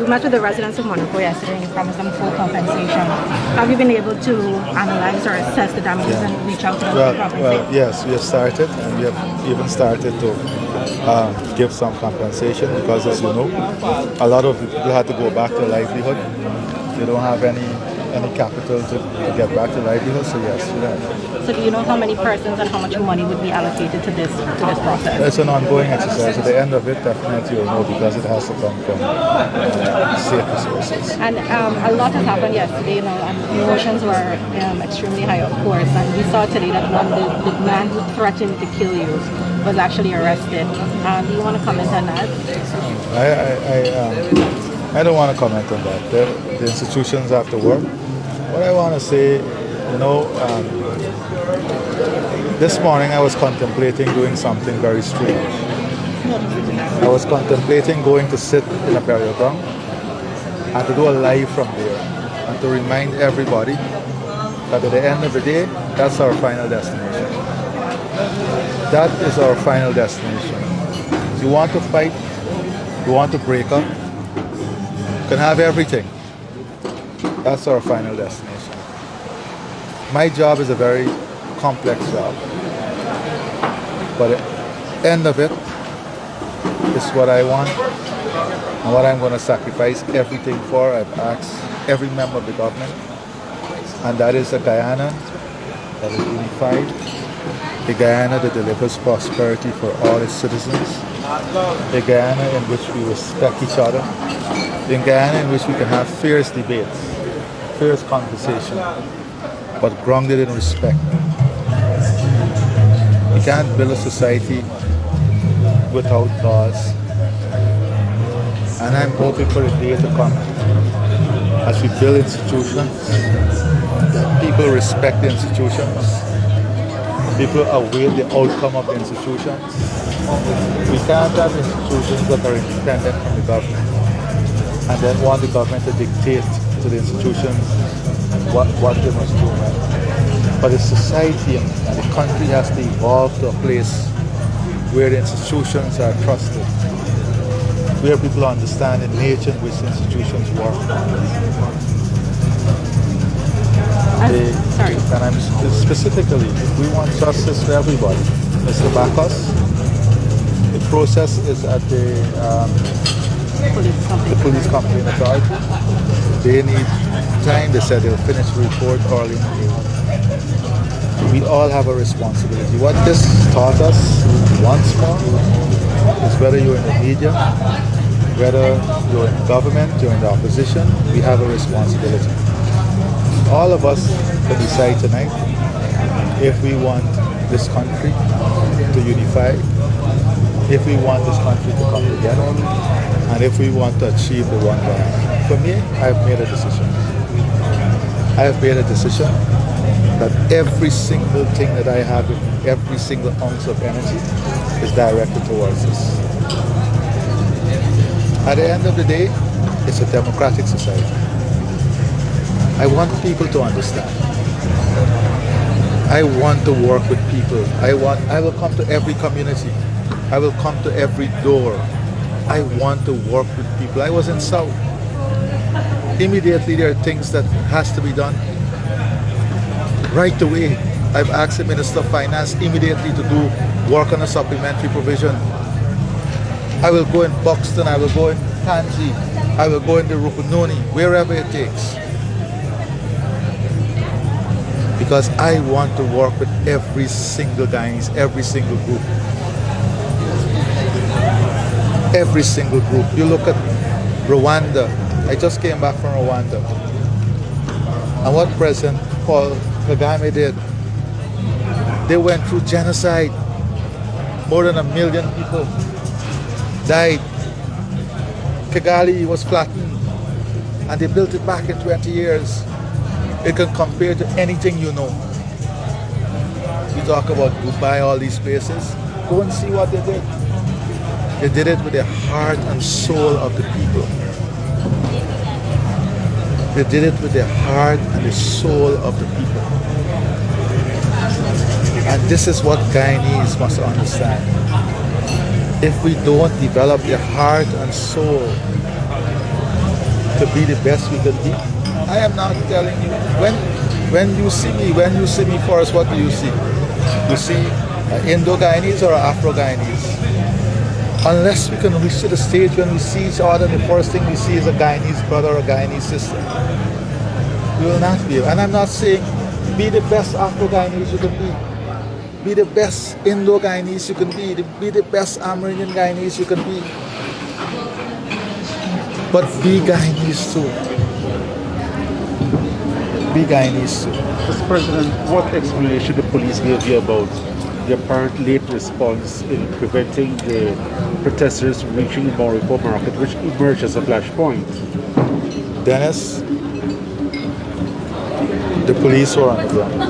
you met with the residents of Monaco yesterday and you promised them full compensation. Have you been able to analyze or assess the damages and reach out to them to compensate? Well, yes, we have started, and we have even started to give some compensation because, as you know, a lot of people had to go back to livelihood. They don't have any capital to get back to livelihood, so yes, we have. So do you know how many persons and how much money would be allocated to this process? It's an ongoing exercise. At the end of it, definitely you'll know because it has to come from state resources. And a lot has happened yesterday, and emotions were extremely high, of course. And we saw today that the man who threatened to kill you was actually arrested. Do you want to comment on that? I don't want to comment on that. The institutions have to work. What I want to say, this morning I was contemplating doing something very strange. I was contemplating going to sit in a burial ground and to do a live from there and to remind everybody that at the end of the day, that's our final destination. That is our final destination. If you want to fight, you want to break up, you can have everything. That's our final destination. My job is a very complex job. But at the end of it, is what I want and what I'm going to sacrifice everything for. I've asked every member of the government, and that is a Guyana that is unified, a Guyana that delivers prosperity for all its citizens, a Guyana in which we respect each other, a Guyana in which we can have fierce debates, fierce conversation, but grounded in respect. We can't build a society without laws. And I'm hoping for a day to come as we build institutions, that people respect the institutions, people await the outcome of the institutions. We can't have institutions that are independent from the government and then want the government to dictate to the institutions what they must do. But the society and the country has to evolve to a place where the institutions are trusted, where people understand the nature in which institutions work. And I'm specifically, we want justice for everybody. Mr. Bacchus, the process is at the police complaint authority. They need time. They said they'll finish the report early in the day. We all have a responsibility. What this taught us once more is whether you're in the media, whether you're in government, you're in the opposition, we have a responsibility. All of us can decide tonight if we want this country to unify, if we want this country to come together, and if we want to achieve the one goal. For me, I've made a decision. I have made a decision that every single thing that I have, every single ounce of energy is directed towards this. At the end of the day, it's a democratic society. I want people to understand. I want to work with people. I will come to every community. I will come to every door. I want to work with people. I was in South. Immediately there are things that has to be done. Right away, I've asked the Minister of Finance immediately to do work on a supplementary provision. I will go in Buxton, I will go in Kanji, I will go in the Rupununi, wherever it takes. Because I want to work with every single Guyanese, every single group. Every single group. You look at Rwanda. I just came back from Rwanda. And what President Paul Kagame did, they went through genocide. More than 1 million people died. Kigali was flattened and they built it back in 20 years. It can compare to anything you know. You talk about Dubai, all these places. Go and see what they did. They did it with the heart and soul of the people. They did it with the heart and the soul of the people. And this is what Guyanese must understand. If we don't develop the heart and soul be the best we could be. I am not telling you. When you see me first, what do you see? You see an Indo-Guyanese or an Afro-Guyanese. Unless we can reach to the stage when we see each other, the first thing we see is a Guyanese brother or a Guyanese sister. We will not be. And I'm not saying be the best Afro-Guyanese you can be. Be the best Indo-Guyanese you can be. Be the best Amerindian Guyanese you can be. But be Guyanese too. Be Guyanese too. Mr. President, what explanation should the police give you about the apparent late response in preventing the protesters from reaching Morocco Market, which emerged as a flashpoint? Dennis, the police were on the ground.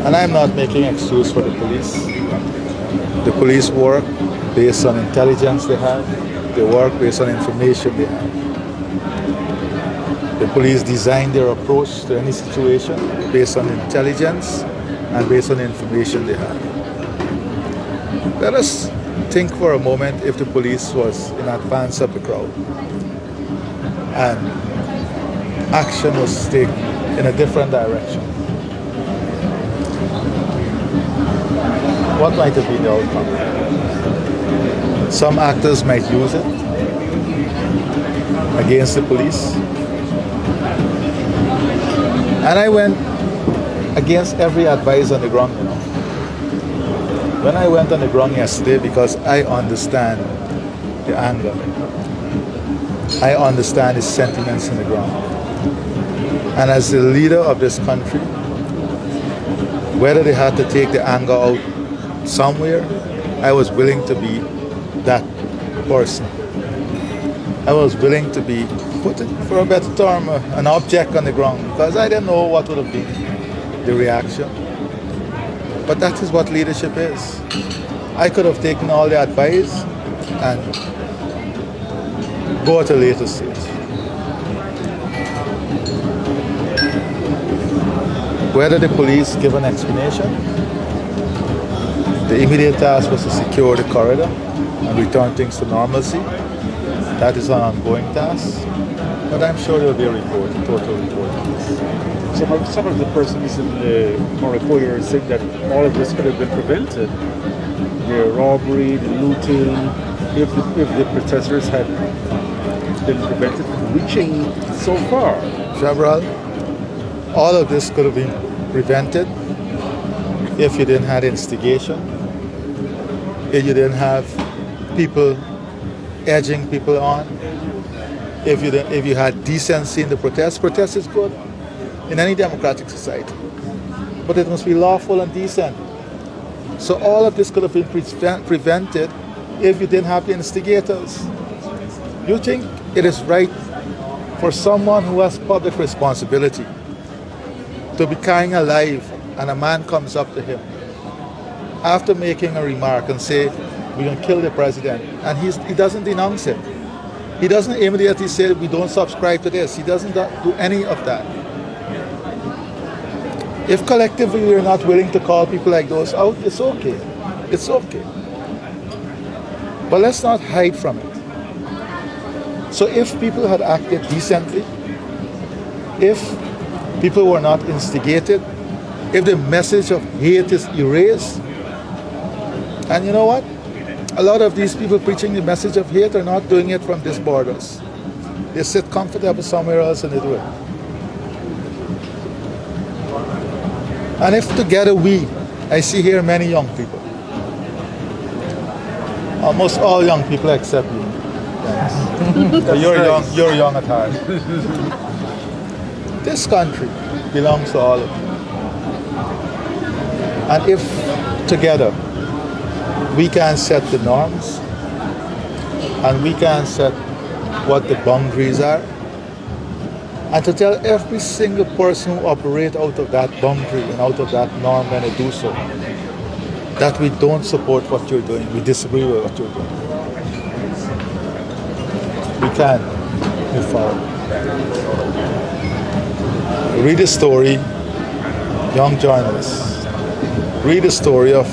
And I'm not making excuse for the police. The police work based on intelligence they have. They work based on information they have. The police design their approach to any situation based on intelligence and based on the information they have. Let us think for a moment if the police was in advance of the crowd and action was taken in a different direction. What might have been the outcome? Some actors might use it against the police. And I went against every advice on the ground, you know. When I went on the ground yesterday, because I understand the anger, I understand the sentiments in the ground. And as the leader of this country, whether they had to take the anger out somewhere, I was willing to be that person. I was willing to be, put it for a better term, an object on the ground, because I didn't know what would have been the reaction. But that is what leadership is. I could have taken all the advice and go at a later stage. Whether the police give an explanation, the immediate task was to secure the corridor and return things to normalcy. That is an ongoing task, but I'm sure there will be a report, a total report on this. Some of the persons in Morocco are saying that all of this could have been prevented. The robbery, the looting, if the protesters had been prevented from reaching so far. Jabral, all of this could have been prevented if you didn't have instigation, if you didn't have people edging people on, if you had decency in the protest. Protest is good in any democratic society, but it must be lawful and decent. So all of this could have been prevented if you didn't have the instigators. You think it is right for someone who has public responsibility to be carrying a life and a man comes up to him after making a remark and say, we're going to kill the president, and he doesn't denounce it. He doesn't immediately say, we don't subscribe to this. He doesn't do any of that. If collectively we're not willing to call people like those out, it's okay. It's okay. But let's not hide from it. So if people had acted decently, if people were not instigated, if the message of hate is erased, and you know what? A lot of these people preaching the message of hate are not doing it from these borders. They sit comfortable somewhere else and they do it. And if together I see here many young people, almost all young people except you. Yes. You're young at heart. This country belongs to all of you. And if together we can set the norms and we can set what the boundaries are, and to tell every single person who operates out of that boundary and out of that norm when they do so, that we don't support what you're doing, we disagree with what you're doing. We can move forward. Read the story, young journalists, read the story of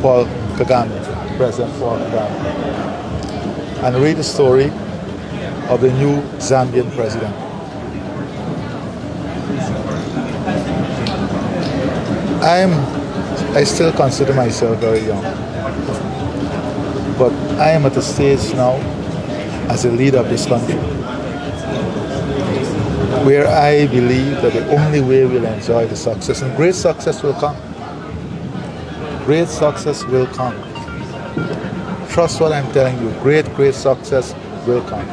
Paul Kagame, President Paul Kagame, and read the story of the new Zambian president. I still consider myself very young, but I am at a stage now as a leader of this country where I believe that the only way we'll enjoy the success, and great success will come. Great success will come. Trust what I'm telling you, great success will come.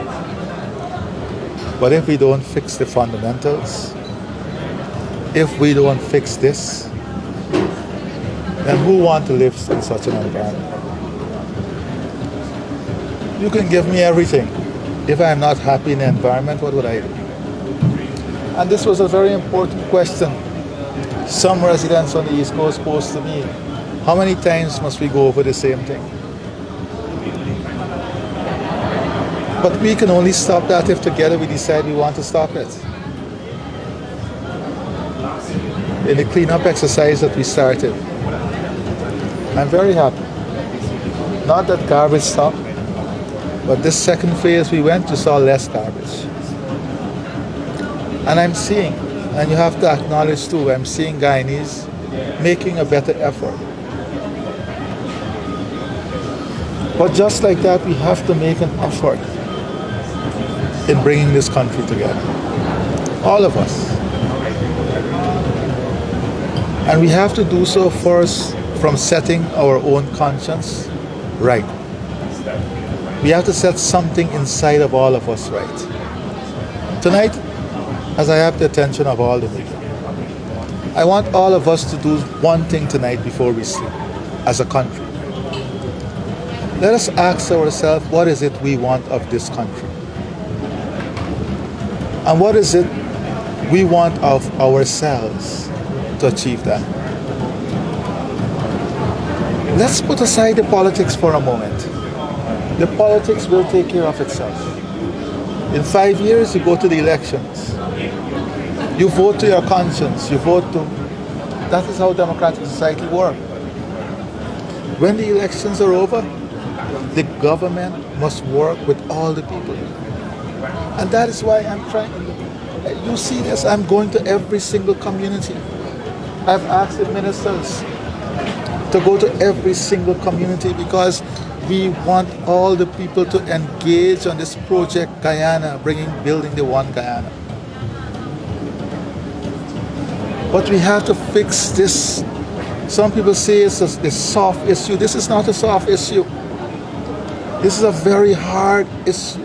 But if we don't fix the fundamentals, if we don't fix this, then who want to live in such an environment? You can give me everything. If I am not happy in the environment, what would I do? And this was a very important question. Some residents on the East Coast posed to me, how many times must we go over the same thing? But we can only stop that if together we decide we want to stop it. In the cleanup exercise that we started, I'm very happy. Not that garbage stopped, but this second phase we went to saw less garbage. And I'm seeing, and you have to acknowledge too, I'm seeing Guyanese making a better effort. But just like that, we have to make an effort in bringing this country together. All of us. And we have to do so first from setting our own conscience right. We have to set something inside of all of us right. Tonight, as I have the attention of all the media, I want all of us to do one thing tonight before we sleep, as a country. Let us ask ourselves, what is it we want of this country? And what is it we want of ourselves to achieve that? Let's put aside the politics for a moment. The politics will take care of itself. In 5 years, you go to the elections. You vote to your conscience. You vote to... That is how democratic society works. When the elections are over, the government must work with all the people. And that is why I'm trying. You see this, I'm going to every single community. I've asked the ministers to go to every single community because we want all the people to engage on this project Guyana, building the one Guyana. But we have to fix this. Some people say it's a soft issue. This is not a soft issue. This is a very hard issue.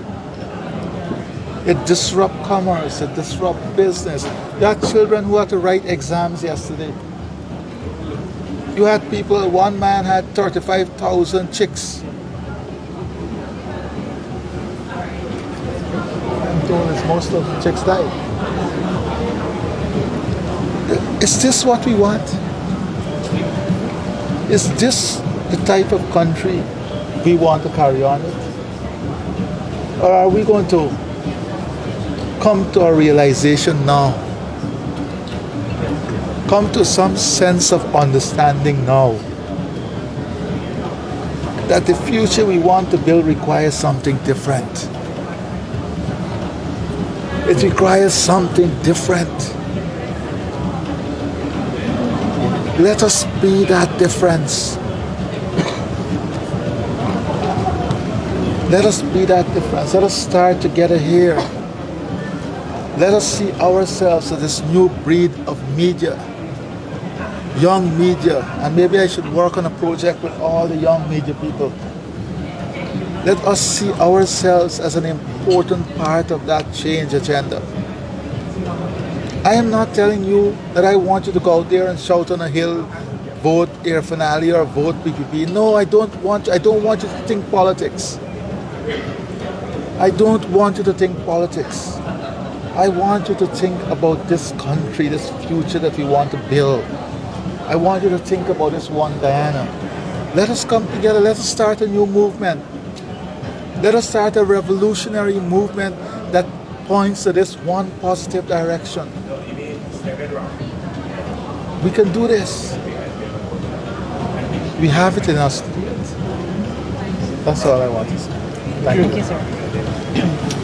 It disrupts commerce, it disrupts business. You had children who had to write exams yesterday. You had people, one man had 35,000 chicks. I'm told most of the chicks died. Is this what we want? Is this the type of country we want to carry on with? Or are we going to come to a realization now? Come to some sense of understanding now that the future we want to build requires something different. It requires something different. Let us be that difference. Let us be that difference. Let us start together here. Let us see ourselves as this new breed of media, young media, and maybe I should work on a project with all the young media people. Let us see ourselves as an important part of that change agenda. I am not telling you that I want you to go out there and shout on a hill, vote Air Finale or vote PPP. No, I don't want you to think politics. I don't want you to think politics. I want you to think about this country, this future that we want to build. I want you to think about this one Guyana. Let us come together. Let us start a new movement. Let us start a revolutionary movement that points to this one positive direction. We can do this. We have it in us to do it. That's all I want to say. Thank you, sir.